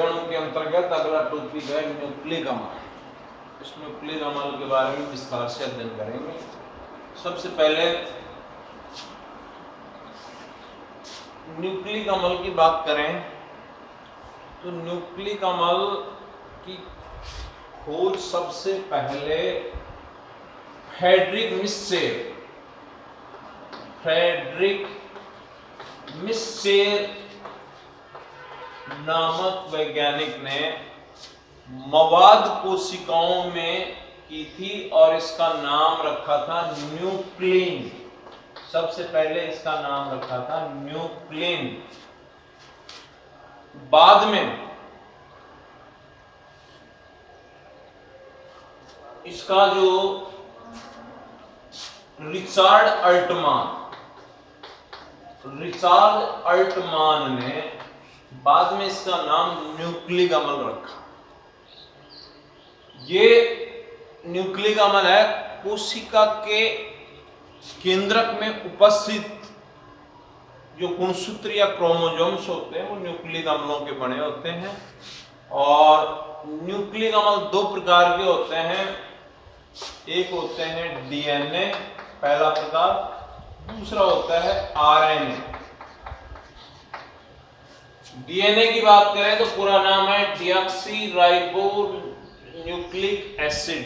अणु के अंतर्गत अगला टॉपिक है न्यूक्लिक अम्ल। इस न्यूक्लिक अम्ल के बारे में विस्तार से अध्ययन करेंगे। सबसे पहले न्यूक्लिक अम्ल की बात करें तो न्यूक्लिक अम्ल की खोज सबसे पहले फ्रेडरिक मिस्सेर नामक वैज्ञानिक ने मवाद कोशिकाओं में की थी और इसका नाम रखा था न्यूक्लिन। सबसे पहले इसका नाम रखा था न्यूक्लिन। बाद में इसका जो रिचार्ड अल्टमान ने बाद में इसका नाम न्यूक्लिक अम्ल रखा। ये न्यूक्लिक अम्ल है कोशिका के केंद्रक में उपस्थित जो गुणसूत्र या क्रोमोसोम्स होते हैं वो न्यूक्लिक अम्लों के बने होते हैं। और न्यूक्लिक अम्ल दो प्रकार के होते हैं। एक होते हैं डीएनए पहला प्रकार, दूसरा होता है आरएनए। डीएनए की बात करें तो पूरा नाम है डीऑक्सीराइबो न्यूक्लिक एसिड।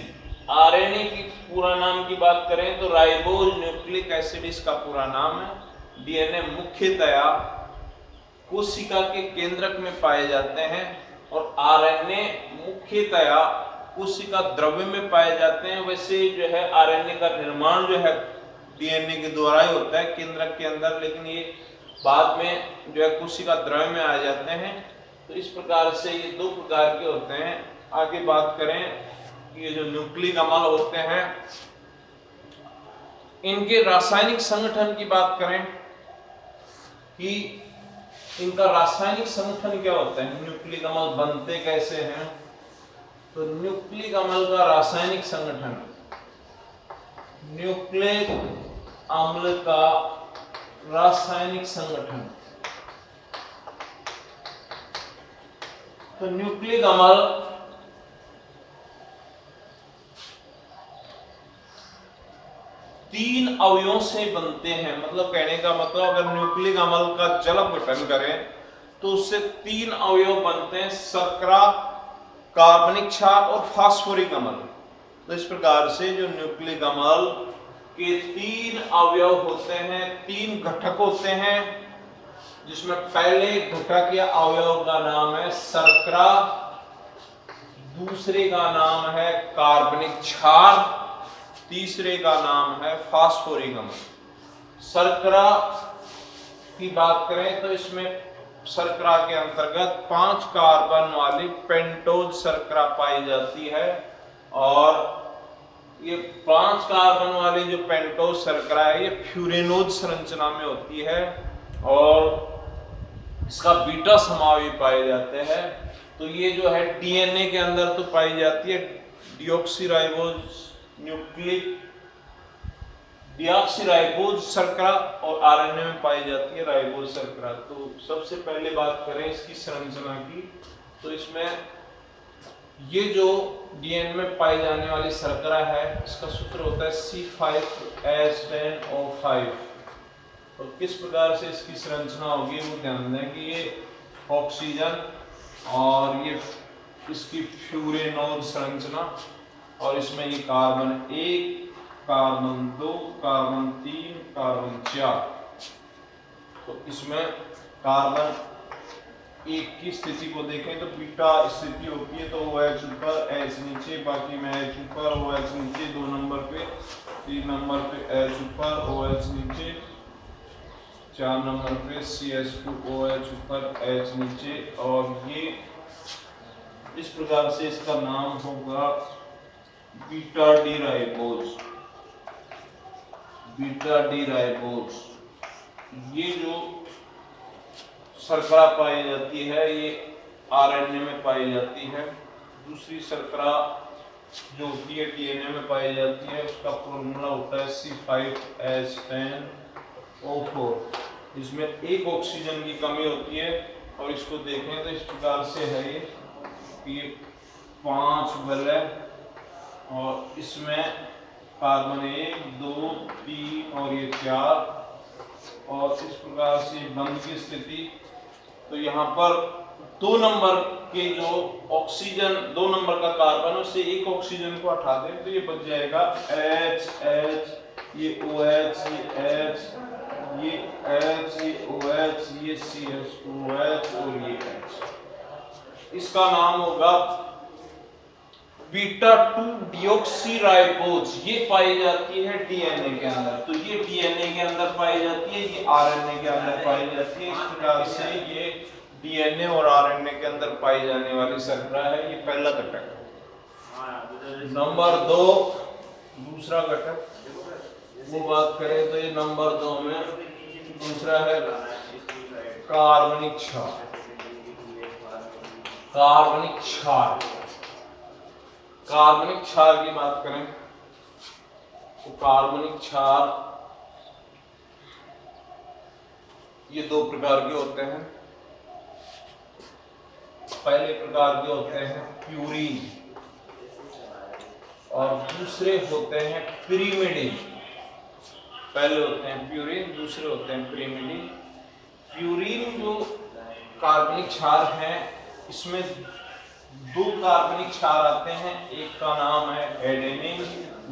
आरएनए की पूरा नाम की बात करें तो राइबो न्यूक्लिक एसिड इसका पूरा नाम है। डीएनए मुख्यतया कोशिका के केंद्रक में पाए जाते हैं और आरएनए मुख्यतया कोशिका द्रव्य में पाए जाते हैं। वैसे जो है आरएनए का निर्माण जो है डीएनए के द्वारा ही होता है केंद्रक के अंदर, लेकिन ये बाद में जो है कोशिका द्रव्य में आ जाते हैं। तो इस प्रकार से ये दो प्रकार के होते हैं। आगे बात करें कि ये जो न्यूक्लिक अम्ल होते हैं इनके रासायनिक संगठन की बात करें कि इनका रासायनिक संगठन क्या होता है, न्यूक्लिक अम्ल बनते कैसे हैं। तो न्यूक्लिक अम्ल का रासायनिक संगठन, न्यूक्लिक अम्ल का रासायनिक संगठन, तो न्यूक्लिक अम्ल तीन अवयवों से बनते हैं। मतलब कहने का मतलब अगर न्यूक्लिक अम्ल का जल अपघटन करें तो उससे तीन अवयव बनते हैं, शर्करा, कार्बनिक क्षार और फास्फोरिक अम्ल। तो इस प्रकार से जो न्यूक्लिक अम्ल के तीन अवयव होते हैं, तीन घटक होते हैं, जिसमें पहले घटक या अवयव का नाम है शर्करा, दूसरे का नाम है कार्बनिक क्षार, तीसरे का नाम है फास्फोरिक अम्ल। शर्करा की बात करें तो इसमें शर्करा के अंतर्गत 5 कार्बन वाली पेंटोज शर्करा पाई जाती है। और ये 5 कार्बन वाली जो पेंटोज शर्करा है ये फ्यूरेनोज संरचना में होती है और इसका बीटा समूह भी पाए जाते हैं। तो ये जो है डीएनए के अंदर तो पाई जाती है डीऑक्सीराइबोज शर्करा और आरएनए में पाई जाती है राइबोज शर्करा। तो सबसे पहले बात करें इसकी संरचना की तो इसमें ये जो डीएनए में पाई जाने वाली शर्करा है इसका सूत्र होता है C5H10O5। और किस प्रकार से इसकी संरचना होगी वो ध्यान दें कि ये ऑक्सीजन और ये इसकी फ्यूरेनोज संरचना और इसमें ये कार्बन 1, कार्बन 2, कार्बन 3, कार्बन 4। तो इसमें कार्बन 1 की स्थिति को देखें तो बीटा स्थिति होती है तो OH ऊपर H नीचे, बाकी में H ऊपर OH नीचे, 2 नंबर पे, 3 नंबर पे H ऊपर OH नीचे, 4 नंबर पे CH2OH ऊपर H नीचे। और ये इस प्रकार से इसका नाम होगा बीटा डी राइबोज। ये जो शर्करा पाई जाती है ये आरएनए में पाई जाती है। दूसरी शर्करा जो होती है डीएनए में पाई जाती है उसका फॉर्मूला होता है C5H10O4। इसमें एक ऑक्सीजन की कमी होती है और इसको देखें तो इस प्रकार से है ये 5 वलय और इसमें कार्बन 1 2 3 और ये 4 और इस प्रकार से बंद की स्थिति। तो यहाँ पर 2 नंबर के जो ऑक्सीजन 2 नंबर का कार्बन उससे एक ऑक्सीजन को हटा दें तो ये बच जाएगा H H ये OH ये H ये H ये OH ये CH2OH और ये H। इसका नाम होगा बीटा 2 डिऑक्सीराइबोज। ये पाई जाती है डीएनए के अंदर। तो ये डीएनए के अंदर पाई जाती है, ये आरएनए के अंदर पाई जाती है। इस प्रकार से ये डीएनए और आरएनए के अंदर पाई जाने वाली शर्करा है। ये पहला घटक है। नंबर 2 दूसरा घटक वो बात करें तो ये नंबर 2 में दूसरा है कार्बनिक क्षार। कार्बनिक क्षार कार्बनिक क्षार की बात करें तो कार्बनिक क्षार ये 2 प्रकार के होते हैं। पहले प्रकार के होते हैं प्यूरीन और दूसरे होते हैं पिरिमिडीन। पहले होते हैं प्यूरीन, दूसरे होते हैं पिरिमिडीन। प्यूरीन जो कार्बनिक क्षार है इसमें 2 कार्बनिक क्षार आते हैं। एक का नाम है एडेनिन,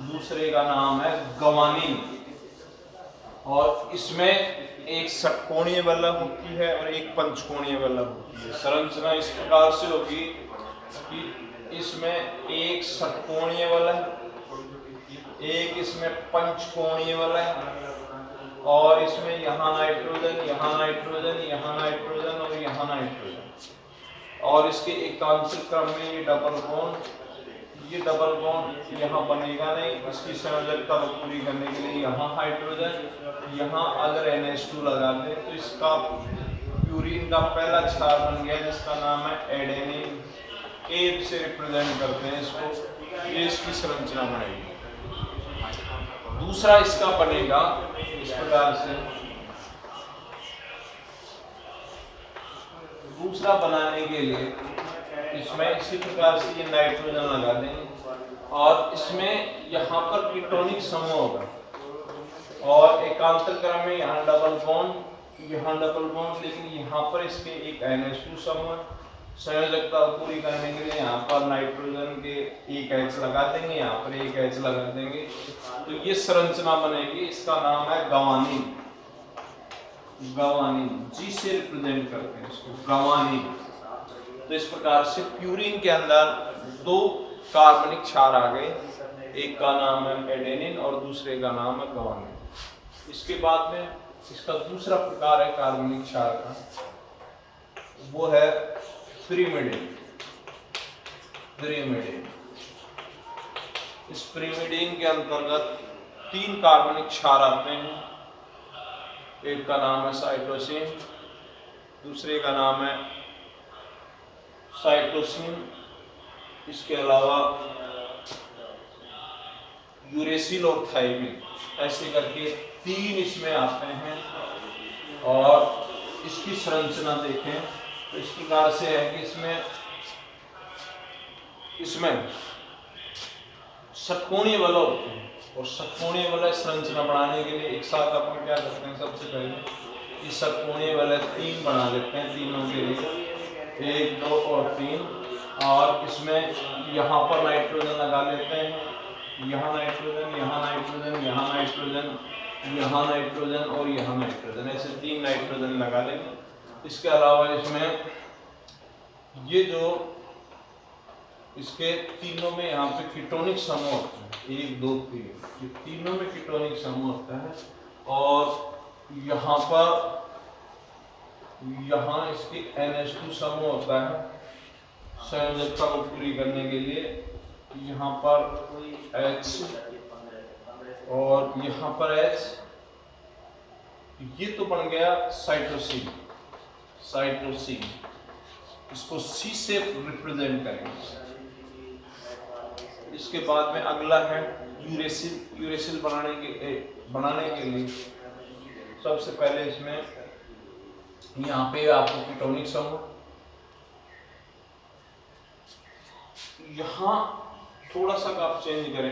दूसरे का नाम है गवानीन। और इसमें एक षटकोणीय वलय होती है और एक पंचकोणीय वलय होती है। संरचना इस प्रकार से होगी कि इसमें एक षटकोणीय वलय, एक इसमें पंचकोणीय वलय और इसमें यहाँ नाइट्रोजन, यहाँ नाइट्रोजन, यहाँ नाइट्रोजन और यहाँ नाइट्रोजन। और इसके एकांशिक क्रम में ये डबल बॉन्ड यहाँ बनेगा नहीं। इसकी संयोजकता को पूरी करने के लिए यहाँ हाइड्रोजन, यहाँ अगर NH2 लगा दें तो इसका प्यूरीन का पहला क्षार बन गया जिसका नाम है एडेनिन। ए से रिप्रेजेंट करते हैं इसको। ये इसकी संरचना बनेगी। दूसरा इसका बनेगा इस प्रकार से। दूसरा बनाने के लिए इसमें इसी प्रकार से ये नाइट्रोजन लगा देंगे और इसमें यहाँ पर कीटोनिक समूह होगा और एकांतर क्रम में यहाँ डबल बॉन्ड, लेकिन यहाँ पर इसके एक NH2 समूह। संयोजकता पूरी करने के लिए यहाँ पर नाइट्रोजन के एक H लगा देंगे, यहाँ पर एक H लगा देंगे तो ये संरचना बनेगी। इसका नाम है गवानीन। जी से रिप्रेजेंट करते हैं इसको, गवानीन। तो इस प्रकार से प्यूरीन के अंदर 2 कार्बनिक क्षार आ गए। एक का नाम है एडेनिन और दूसरे का नाम है गवानीन। इसके बाद में इसका दूसरा प्रकार है कार्बनिक क्षार का, वो है पिरिमिडीन। इस पिरिमिडीन के अंतर्गत 3 कार्बनिक क्षार आते हैं। एक का नाम है साइटोसिन, दूसरे का नाम है साइटोसिन, इसके अलावा यूरेसिल और थाइमिन, ऐसे करके 3 इसमें आते हैं। और इसकी संरचना देखें तो इस प्रकार से है कि इसमें षटकोणीय वलय होते हैं और षटकोणीय वलय संरचना बनाने के लिए एक साथ अपन क्या करते हैं, सबसे पहले इस षटकोणीय वलय 3 बना लेते हैं तीनों के लिए, 1 2 और 3। और इसमें यहाँ पर नाइट्रोजन लगा लेते हैं, यहाँ नाइट्रोजन, यहाँ नाइट्रोजन, यहाँ नाइट्रोजन, यहाँ नाइट्रोजन और यहाँ नाइट्रोजन, ऐसे 3 नाइट्रोजन लगा लेंगे। इसके अलावा इसमें ये जो इसके तीनों में यहाँ पे कीटोनिक समूह होता है, 1 2 3, ये तीनों में कीटोनिक समूह होता है। और यहाँ पर यहाँ इसके NH2 समूह होता है संयोजकता को पूरी करने के लिए। यहाँ पर H और यहाँ पर H, ये तो बन गया साइटोसिन। इसको C से रिप्रेजेंट करेंगे। इसके बाद में अगला है यूरेसिल बनाने के लिए सबसे पहले इसमें यहाँ पे आपको कीटोनिक समूह, यहाँ थोड़ा सा आप चेंज करें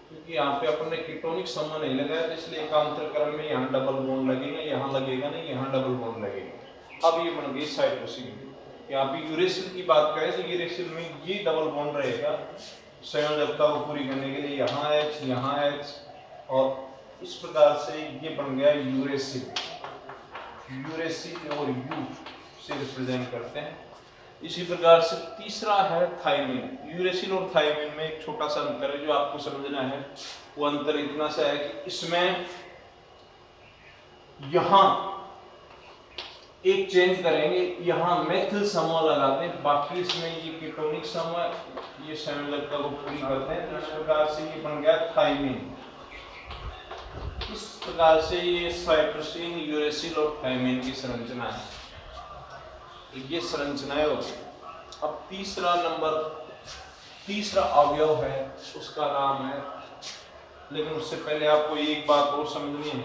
क्योंकि यहाँ पे अपन ने कीटोनिक समूह नहीं लगाया, तो इसलिए एकांतर क्रम में यहाँ डबल बॉन्ड लगेगा, यहाँ लगेगा नहीं, यहाँ डबल बॉन्ड लगेगा। अब ये बन गई साइटोसिन। यहाँ पे यूरेसिल की बात करें तो यूरेसिल में ये डबल बॉन्ड रहेगा संयोजकता को पूरी करने के लिए, यहाँ H यहाँ H, और इस प्रकार से ये बन गया यूरेसिल। यूरेसिल और यू से रिप्रेजेंट करते हैं। इसी प्रकार से तीसरा है थायमिन। यूरेसिल और थायमिन में एक छोटा सा अंतर है जो आपको समझना है। वो अंतर इतना सा है कि इसमें यहां एक चेंज करेंगे, यहां मेथिल समूह लगाते हैं, बाकी इसमें ये कीटोनिक समूह ये संयोजकता को पूरी करते हैं। तो इस प्रकार से ये बन गया थायमिन। इस प्रकार से ये साइटोसिन, यूरेसिल और थायमिन की संरचना है। ये संरचनाएं होती है। अब तीसरा अवयव है, उसका नाम है, लेकिन उससे पहले आपको एक बात और समझनी है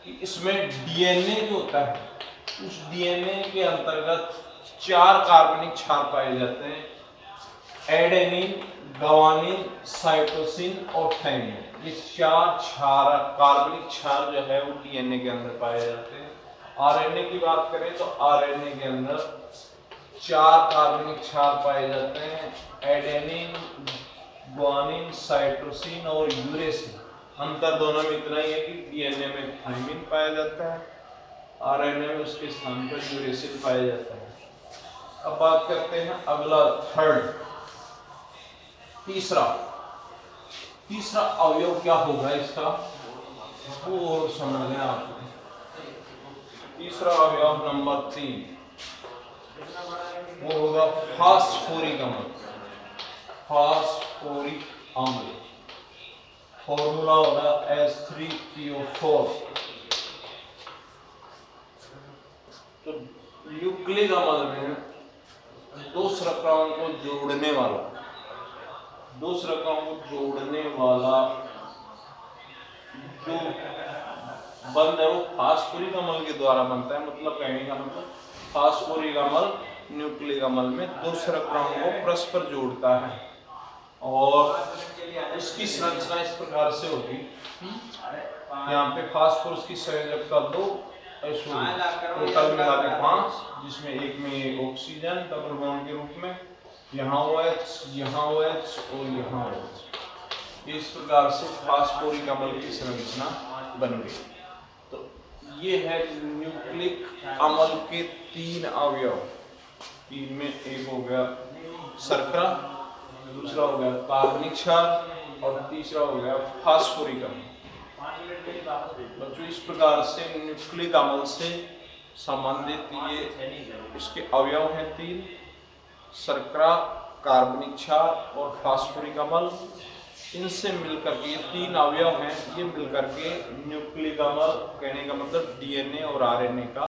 कि इसमें डीएनए जो होता है, उस डीएनए के अंतर्गत 4 कार्बनिक क्षार पाए जाते हैं, एडेनिन, ग्वानिन, साइटोसिन और थायमिन। ये 4 क्षार, कार्बनिक क्षार जो है वो डीएनए के अंदर पाए जाते हैं। आरएनए की बात करें तो आरएनए के अंदर 4 कार्बनिक क्षार पाए जाते हैं, एडेनिन, ग्वानिन, साइटोसिन और यूरेसिल। अंतर दोनों में इतना ही है कि डीएनए में थायमिन पाया जाता है, आरएनए में उसके स्थान पर यूरेसिल पाया जाता है। अब बात करते हैं अगला तीसरा अवयव क्या होगा इसका, वो और समझ लें आप। तीसरा अवयव नंबर 3 वो होगा फास्फोरिक अम्ल। फास्फोरिक अम्ल फॉर्मूला होगा H3PO4। तो न्यूक्लिक अम्ल में दो शर्कराओं को जोड़ने वाला जो बंध है वो फास्फोरिक अम्ल के द्वारा बनता है। मतलब कहने का मतलब फास्फोरिक अम्ल न्यूक्लिक अम्ल में दो शर्कराओं को परस्पर जोड़ता है और उसकी संरचना इस प्रकार से होगी। यहाँ पे फास्फोरस की संयोजकता 2, टोटल मिला के 5, जिसमें एक में ऑक्सीजन डबल बॉन्ड के रूप में, यहाँ OH, यहाँ OH और यहाँ OH। इस प्रकार से फास्फोरिक अम्ल की संरचना बन गई। तो ये है न्यूक्लिक अम्ल के 3 अवयव। 3 में एक हो गया शर्करा, दूसरा हो गया कार्बनिक क्षार और तीसरा हो गया फास्फोरिक अम्ल। बच्चों इस प्रकार से न्यूक्लिक अम्ल से संबंधित ये इसके अवयव हैं 3, शर्करा, कार्बनिक क्षार और फास्फोरिक अम्ल। इनसे मिलकर के ये 3 अवयव हैं, ये मिलकर के न्यूक्लिक अम्ल, कहने का मतलब डीएनए और आरएनए का